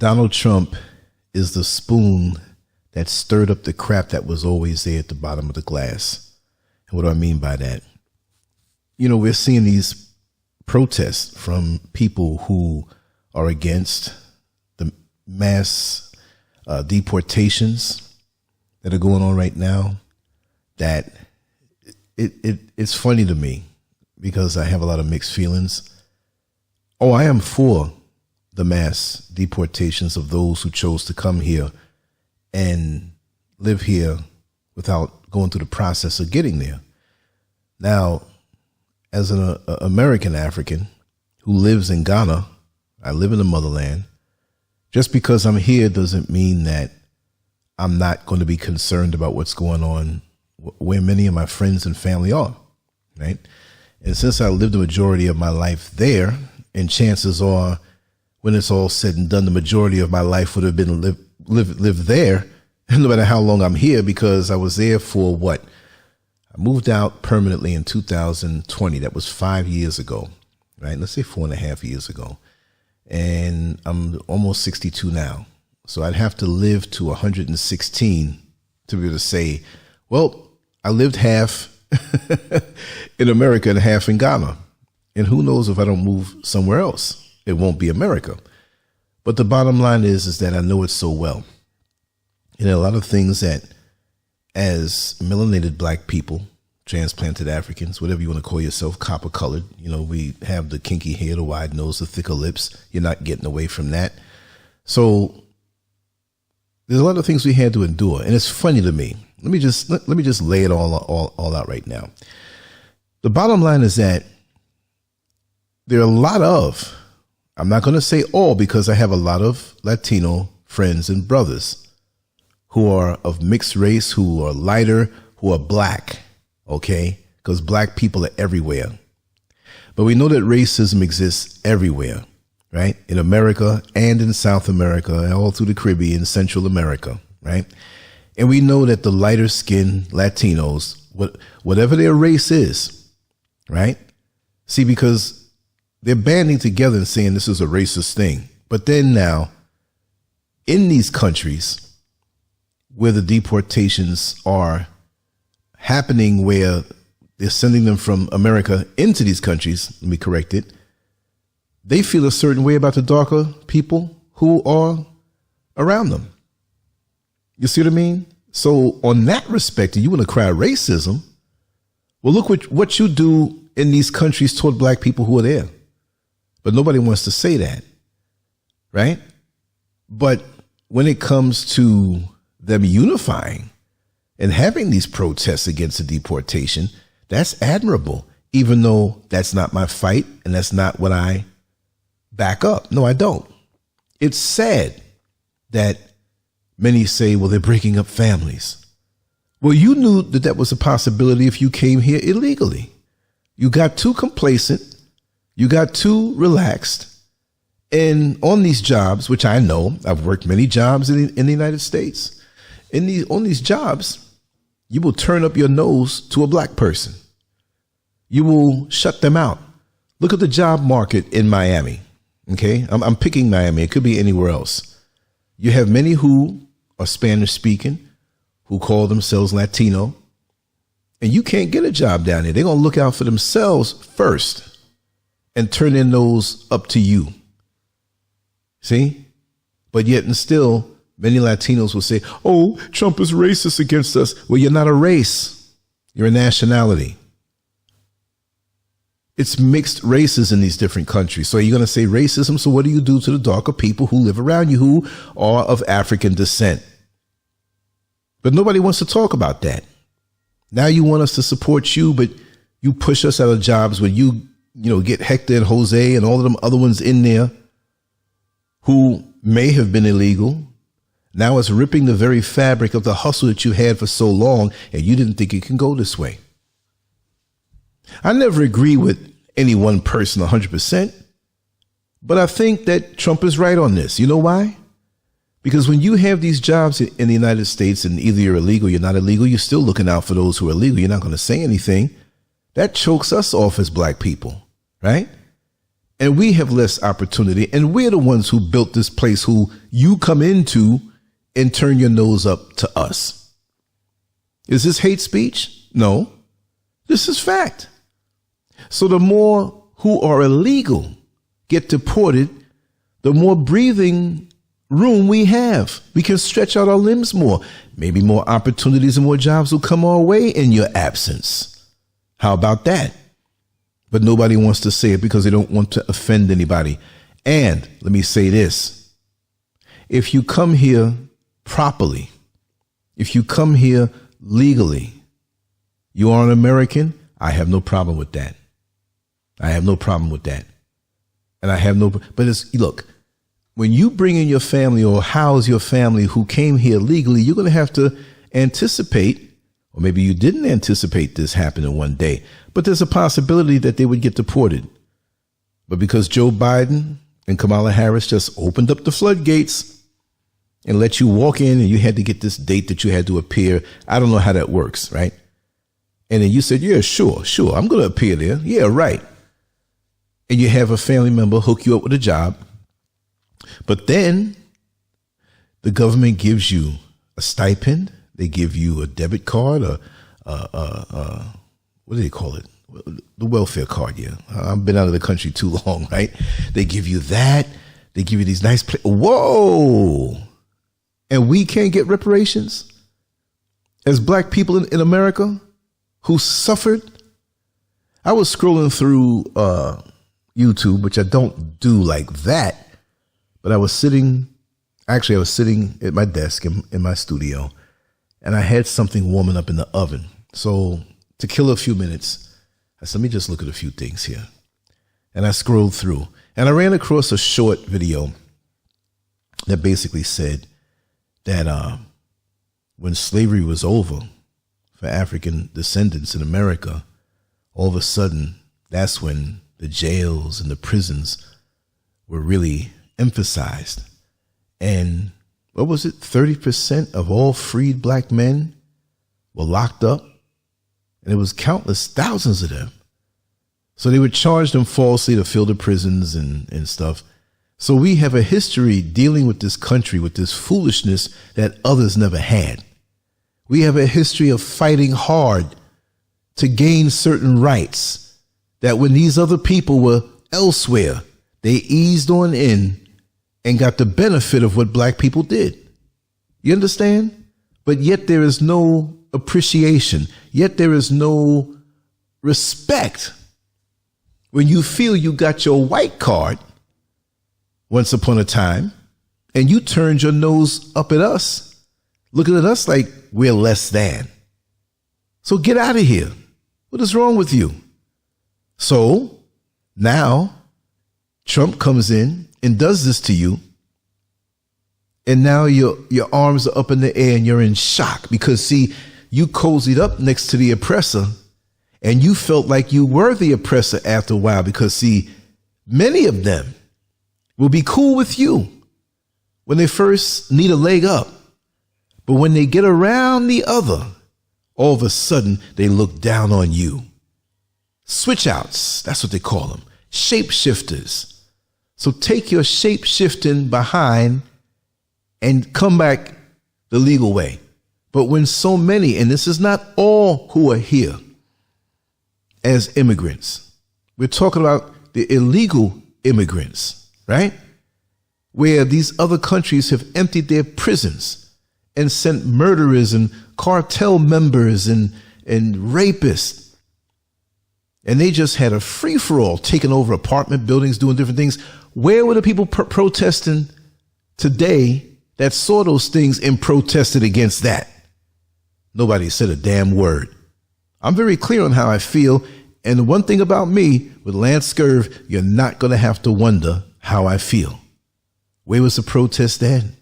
Donald Trump is the spoon that stirred up the crap that was always there at the bottom of the glass. And what do I mean by that? You know, we're seeing these protests from people who are against the mass deportations that are going on right now. That it's funny to me because I have a lot of mixed feelings. Oh, I am for the mass deportations of those who chose to come here and live here without going through the process of getting there. Now, as an American African who lives in Ghana, I live in the motherland. Just because I'm here doesn't mean that I'm not going to be concerned about what's going on where many of my friends and family are, right? And since I lived the majority of my life there, and chances are when it's all said and done, the majority of my life would have been live there, no matter how long I'm here, because I was there for what? I moved out permanently in 2020. That was 5 years ago, right? Let's say 4.5 years ago. And I'm almost 62 now. So I'd have to live to 116 to be able to say, well, I lived half in America and half in Ghana. And who knows if I don't move somewhere else, it won't be America. But the bottom line is that I know it so well. And there are a lot of things that as melanated black people, transplanted Africans, whatever you want to call yourself, copper colored, you know, we have the kinky hair, the wide nose, the thicker lips. You're not getting away from that. So there's a lot of things we had to endure. And it's funny to me. Let me just lay it all out right now. The bottom line is that there are a lot of, I'm not going to say all because I have a lot of Latino friends and brothers who are of mixed race, who are lighter, who are black, okay? Because black people are everywhere. But we know that racism exists everywhere, right? In America and in South America, and all through the Caribbean, Central America, right? And we know that the lighter skinned Latinos, whatever their race is, right? See, because they're banding together and saying this is a racist thing. But then now, in these countries where the deportations are happening, where they're sending them from America into these countries, let me correct it, they feel a certain way about the darker people who are around them. You see what I mean? So on that respect, you want to cry racism, well, look what you do in these countries toward black people who are there. But nobody wants to say that, right? But when it comes to them unifying and having these protests against the deportation, that's admirable, even though that's not my fight and that's not what I back up. No, I don't. It's sad that many say, well, they're breaking up families. Well, you knew that that was a possibility if you came here illegally. You got too complacent. You got too relaxed. And on these jobs, which I know, I've worked many jobs in the United States. On these jobs, you will turn up your nose to a black person. You will shut them out. Look at the job market in Miami. Okay, I'm picking Miami. It could be anywhere else. You have many who are Spanish speaking, who call themselves Latino, and you can't get a job down there. They're going to look out for themselves first and turn their nose up to you. See? But yet and still, many Latinos will say, oh, Trump is racist against us. Well, you're not a race. You're a nationality. It's mixed races in these different countries. So you're going to say racism. So what do you do to the darker people who live around you who are of African descent? But nobody wants to talk about that. Now you want us to support you, but you push us out of jobs where you get Hector and Jose and all of them other ones in there who may have been illegal. Now it's ripping the very fabric of the hustle that you had for so long, and you didn't think it can go this way. I never agree with any one person 100%, but I think that Trump is right on this. You know why? Because when you have these jobs in the United States and either you're illegal, you're not illegal, you're still looking out for those who are illegal. You're not going to say anything. That chokes us off as black people, right? And we have less opportunity. And we're the ones who built this place, who you come into and turn your nose up to us. Is this hate speech? No, this is fact. So the more who are illegal get deported, the more breathing room we have. We can stretch out our limbs more. Maybe more opportunities and more jobs will come our way in your absence. How about that? But nobody wants to say it because they don't want to offend anybody. And let me say this. If you come here properly, if you come here legally, you are an American, I have no problem with that. I have no problem with that. And I have no, but it's, look, when you bring in your family or house your family who came here legally, you're going to have to anticipate, or maybe you didn't anticipate this happening one day, but there's a possibility that they would get deported. But because Joe Biden and Kamala Harris just opened up the floodgates and let you walk in, and you had to get this date that you had to appear. I don't know how that works, right? And then you said, yeah, sure, I'm going to appear there. Yeah, right. And you have a family member hook you up with a job. But then the government gives you a stipend. They give you a debit card, what do they call it? The welfare card. Yeah. I've been out of the country too long, right? They give you that. They give you these nice whoa. And we can't get reparations as black people in America who suffered. I was scrolling through YouTube, which I don't do like that, but I was sitting at my desk in my studio, and I had something warming up in the oven. So to kill a few minutes, I said, let me just look at a few things here. And I scrolled through, and I ran across a short video that basically said that when slavery was over for African descendants in America, all of a sudden, that's when the jails and the prisons were really emphasized. And what was it? 30% of all freed black men were locked up. And it was countless, thousands of them. So they would charge them falsely to fill the prisons and stuff. So we have a history dealing with this country, with this foolishness that others never had. We have a history of fighting hard to gain certain rights that when these other people were elsewhere, they eased on in and got the benefit of what black people did. You understand? But yet there is no appreciation. Yet there is no respect when you feel you got your white card once upon a time and you turned your nose up at us, looking at us like we're less than. So get out of here. What is wrong with you? So now Trump comes in and does this to you. And now your arms are up in the air and you're in shock because, see, you cozied up next to the oppressor and you felt like you were the oppressor after a while because, see, many of them will be cool with you when they first need a leg up. But when they get around the other, all of a sudden they look down on you. Switch outs, that's what they call them. Shapeshifters. So take your shape shifting behind and come back the legal way. But when so many, and this is not all who are here as immigrants, we're talking about the illegal immigrants, right? Where these other countries have emptied their prisons and sent murderers and cartel members and rapists. And they just had a free-for-all, taking over apartment buildings, doing different things. Where were the people protesting today that saw those things and protested against that? Nobody said a damn word. I'm very clear on how I feel. And the one thing about me with LANCESCURV, you're not going to have to wonder how I feel. Where was the protest then?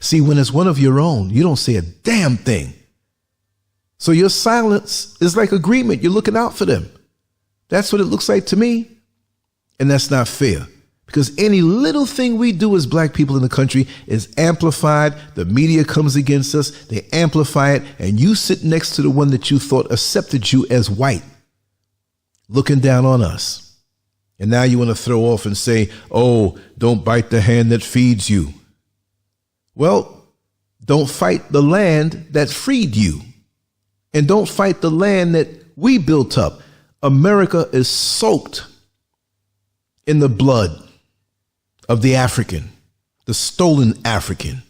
See, when it's one of your own, you don't say a damn thing. So your silence is like agreement. You're looking out for them. That's what it looks like to me. And that's not fair, because any little thing we do as black people in the country is amplified. The media comes against us. They amplify it. And you sit next to the one that you thought accepted you as white, looking down on us. And now you want to throw off and say, oh, don't bite the hand that feeds you. Well, don't fight the land that freed you. And don't fight the land that we built up. America is soaked in the blood of the African, the stolen African.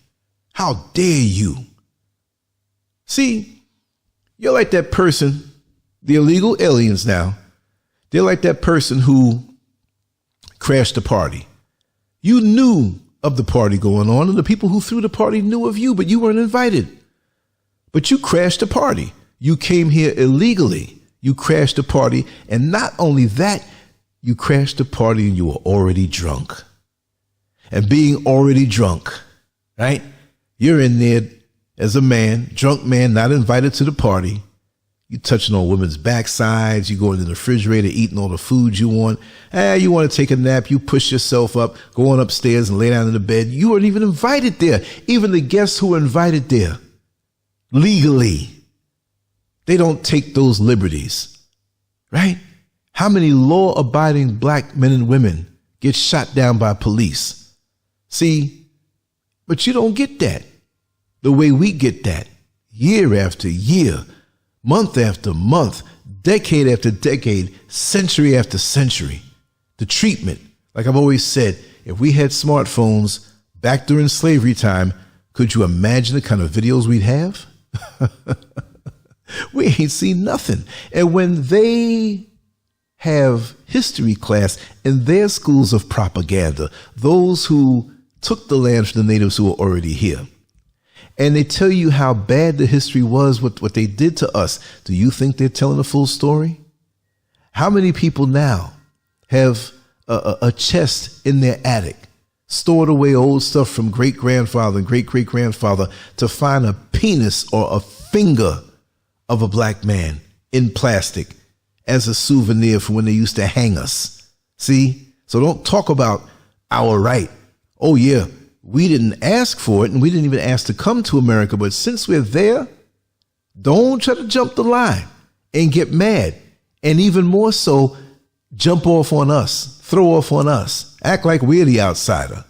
How dare you? See, you're like that person, the illegal aliens now. They're like that person who crashed the party. You knew of the party going on, and the people who threw the party knew of you, but you weren't invited. But you crashed the party. You came here illegally. You crashed the party. And not only that, you crashed the party and you were already drunk. And being already drunk, right? You're in there as a man, drunk man, not invited to the party. You touching on women's backsides. You go in the refrigerator, eating all the food you want. You want to take a nap. You push yourself up, go on upstairs and lay down in the bed. You weren't even invited there. Even the guests who were invited there, legally, they don't take those liberties, right? How many law-abiding black men and women get shot down by police? See, but you don't get that the way we get that year after year, month after month, decade after decade, century after century. The treatment, like I've always said, if we had smartphones back during slavery time, could you imagine the kind of videos we'd have? We ain't seen nothing. And when they have history class in their schools of propaganda, those who took the land from the natives who were already here, and they tell you how bad the history was, what they did to us, do you think they're telling the full story? How many people now have a chest in their attic, stored away old stuff from great-grandfather and great-great-grandfather to find a penis or a finger of a black man in plastic as a souvenir from when they used to hang us? See? So don't talk about our right. Oh, yeah, we didn't ask for it and we didn't even ask to come to America. But since we're there, don't try to jump the line and get mad. And even more so, jump off on us, throw off on us, act like we're the outsider.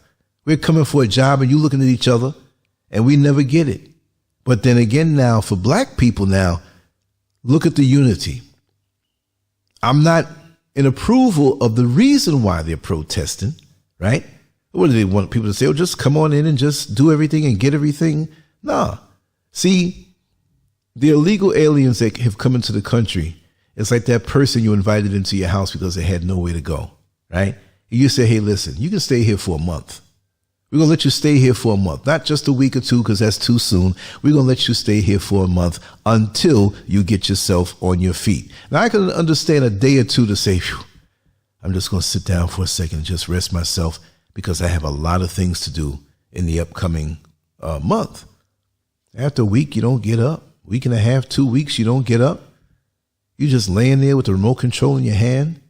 We're coming for a job and you looking at each other and we never get it. But then again, now for black people now, look at the unity. I'm not in approval of the reason why they're protesting, right? What do they want people to say? Oh, just come on in and just do everything and get everything? No. See, the illegal aliens that have come into the country, it's like that person you invited into your house because they had nowhere to go, right? And you say, hey, listen, you can stay here for a month. We're going to let you stay here for a month, not just a week or two because that's too soon. We're going to let you stay here for a month until you get yourself on your feet. Now, I can understand a day or two to say, I'm just going to sit down for a second and just rest myself because I have a lot of things to do in the upcoming month. After a week, you don't get up. Week and a half, 2 weeks, you don't get up. You're just laying there with the remote control in your hand.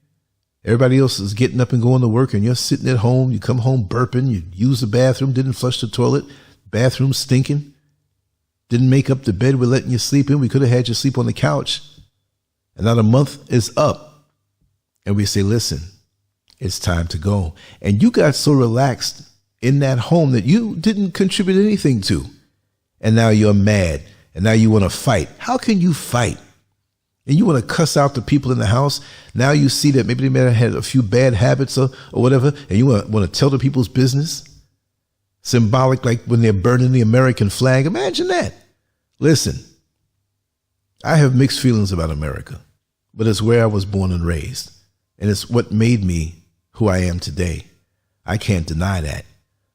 Everybody else is getting up and going to work and you're sitting at home. You come home burping. You use the bathroom, didn't flush the toilet. Bathroom stinking. Didn't make up the bed we're letting you sleep in. We could have had you sleep on the couch. And now the month is up. And we say, listen, it's time to go. And you got so relaxed in that home that you didn't contribute anything to. And now you're mad. And now you want to fight. How can you fight? And you want to cuss out the people in the house. Now you see that maybe they may have had a few bad habits or whatever, and you want to tell the people's business. Symbolic, like when they're burning the American flag. Imagine that. Listen, I have mixed feelings about America, but it's where I was born and raised. And it's what made me who I am today. I can't deny that.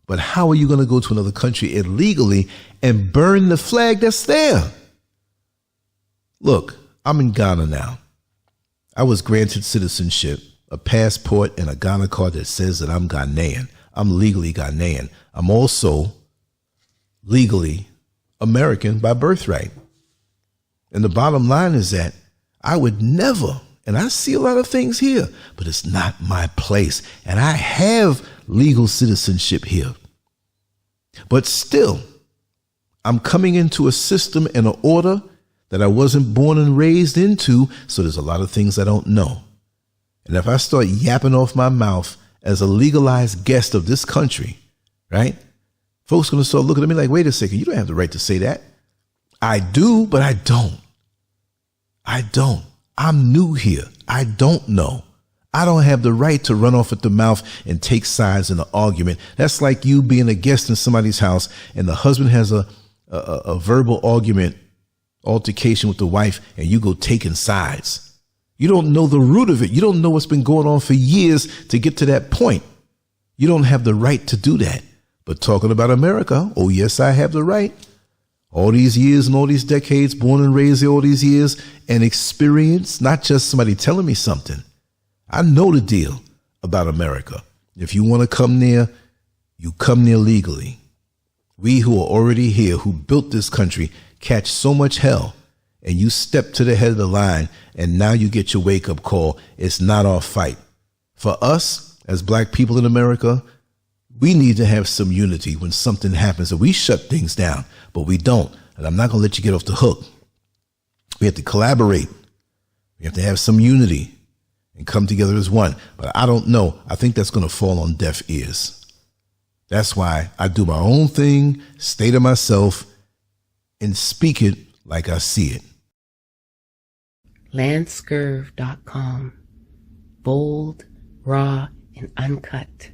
But how are you going to go to another country illegally and burn the flag that's there? Look, I'm in Ghana now. I was granted citizenship, a passport, and a Ghana card that says that I'm Ghanaian. I'm legally Ghanaian. I'm also legally American by birthright. And the bottom line is that I would never, and I see a lot of things here, but it's not my place. And I have legal citizenship here. But still, I'm coming into a system and an order that I wasn't born and raised into, so there's a lot of things I don't know. And if I start yapping off my mouth as a legalized guest of this country, right? Folks going to start looking at me like, wait a second, you don't have the right to say that. I do, but I don't. I'm new here. I don't know. I don't have the right to run off at the mouth and take sides in an argument. That's like you being a guest in somebody's house and the husband has a verbal altercation with the wife and you go taking sides. You don't know the root of it. You don't know what's been going on for years to get to that point. You don't have the right to do that. But talking about America, oh, yes, I have the right. All these years and all these decades, born and raised all these years, and experience, not just somebody telling me something. I know the deal about America. If you want to come near, you come near legally. We who are already here, who built this country, catch so much hell, and you step to the head of the line, and now you get your wake-up call. It's not our fight. For us, as black people in America, we need to have some unity when something happens, and we shut things down, but we don't. And I'm not going to let you get off the hook. We have to collaborate. We have to have some unity and come together as one. But I don't know. I think that's going to fall on deaf ears. That's why I do my own thing, stay to myself, and speak it like I see it. LANCESCURV.com. Bold, raw, and uncut.